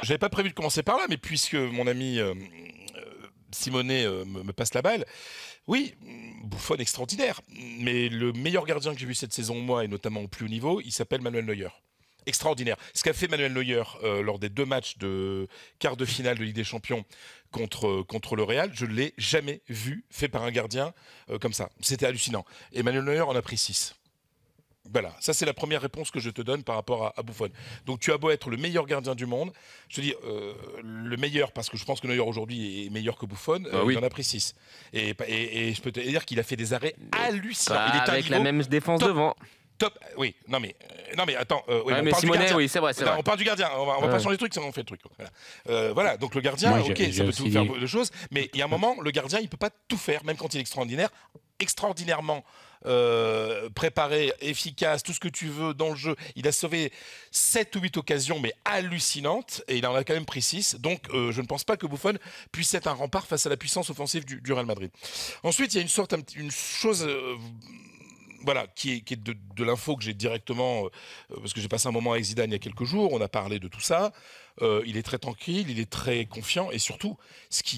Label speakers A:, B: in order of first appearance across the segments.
A: J'avais pas prévu de commencer par là, mais puisque mon ami Simonet me passe la balle, oui, Buffon extraordinaire. Mais le meilleur gardien que j'ai vu cette saison, moi, et notamment au plus haut niveau, il s'appelle Manuel Neuer. Extraordinaire. Ce qu'a fait Manuel Neuer lors des 2 matchs de quart de finale de Ligue des Champions contre le Real, je ne l'ai jamais vu fait par un gardien comme ça. C'était hallucinant. Et Manuel Neuer en a pris 6. Voilà, ça c'est la première réponse que je te donne par rapport à Buffon. Donc tu as beau être le meilleur gardien du monde, je te dis le meilleur parce que je pense que Neuer aujourd'hui est meilleur que Buffon,
B: Bah
A: il
B: oui.
A: en a pris 6. Et je peux te dire qu'il a fait des arrêts hallucinants. Il
B: Bah,
A: est à un
B: avec la
A: niveau
B: même défense
A: top,
B: devant.
A: top. Oui, non mais attends, oui,
B: Ouais,
A: on
B: mais
A: parle du
B: Simonet,
A: gardien.
B: oui, c'est vrai, c'est
A: Non,
B: vrai.
A: on parle du gardien, on va pas
B: Ouais.
A: changer le truc, sinon on fait le truc. Voilà, voilà, donc le gardien,
C: Moi,
A: ok,
C: j'ai
A: ça peut
C: aussi
A: tout faire
C: dit.
A: de choses, mais il y a un moment, le gardien, il peut pas tout faire, même quand il est extraordinaire, extraordinairement préparé, efficace, tout ce que tu veux dans le jeu. Il a sauvé 7 ou 8 occasions, mais hallucinantes, et il en a quand même pris 6. Donc, je ne pense pas que Buffon puisse être un rempart face à la puissance offensive du Real Madrid. Ensuite, il y a une chose voilà, qui est de l'info que j'ai directement, parce que j'ai passé un moment avec Zidane il y a quelques jours, on a parlé de tout ça. Il est très tranquille, il est très confiant, et surtout,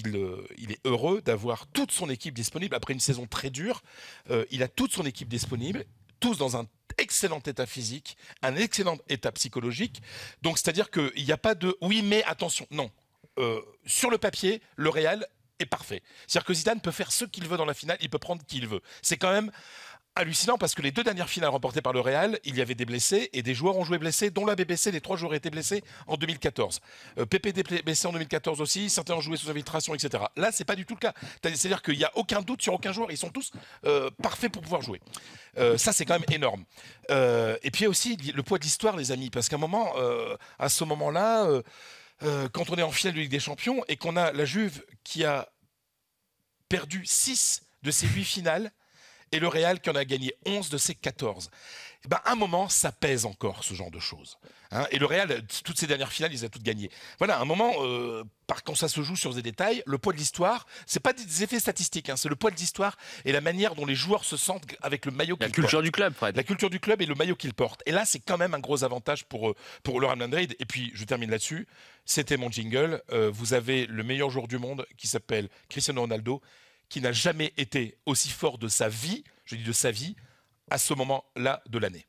A: il est heureux d'avoir toute son équipe disponible. Après une saison très dure, il a toute son équipe disponible, tous dans un excellent état physique, un excellent état psychologique. Donc, c'est-à-dire qu'il n'y a pas de « oui, mais attention ». Non. Sur le papier, le Real est parfait. C'est-à-dire que Zidane peut faire ce qu'il veut dans la finale, il peut prendre qui il veut. C'est quand même hallucinant parce que les 2 dernières finales remportées par le Real, il y avait des blessés et des joueurs ont joué blessés, dont la BBC, les 3 joueurs étaient blessés en 2014. Pepe était blessé en 2014 aussi, certains ont joué sous infiltration, etc. Là, c'est pas du tout le cas. C'est-à-dire qu'il n'y a aucun doute sur aucun joueur, ils sont tous parfaits pour pouvoir jouer. Ça, c'est quand même énorme. Et puis il y a aussi le poids de l'histoire, les amis, parce qu'à un moment, à ce moment-là, quand on est en finale de Ligue des Champions et qu'on a la Juve qui a perdu 6 de ses 8 finales, et le Real qui en a gagné 11 de ses 14. Et ben, à un moment, ça pèse encore, ce genre de choses. Hein, et le Real, toutes ces dernières finales, ils ont toutes gagné. Voilà, à un moment, quand ça se joue sur des détails, le poids de l'histoire, c'est pas des effets statistiques, hein, c'est le poids de l'histoire et la manière dont les joueurs se sentent avec le maillot qu'ils
B: La
A: portent.
B: culture du club, Fred.
A: La culture du club et le maillot qu'ils portent. Et là, c'est quand même un gros avantage pour le Real Madrid. Et puis, je termine là-dessus. C'était mon jingle. Vous avez le meilleur joueur du monde qui s'appelle Cristiano Ronaldo, qui n'a jamais été aussi fort de sa vie, je dis de sa vie, à ce moment-là de l'année.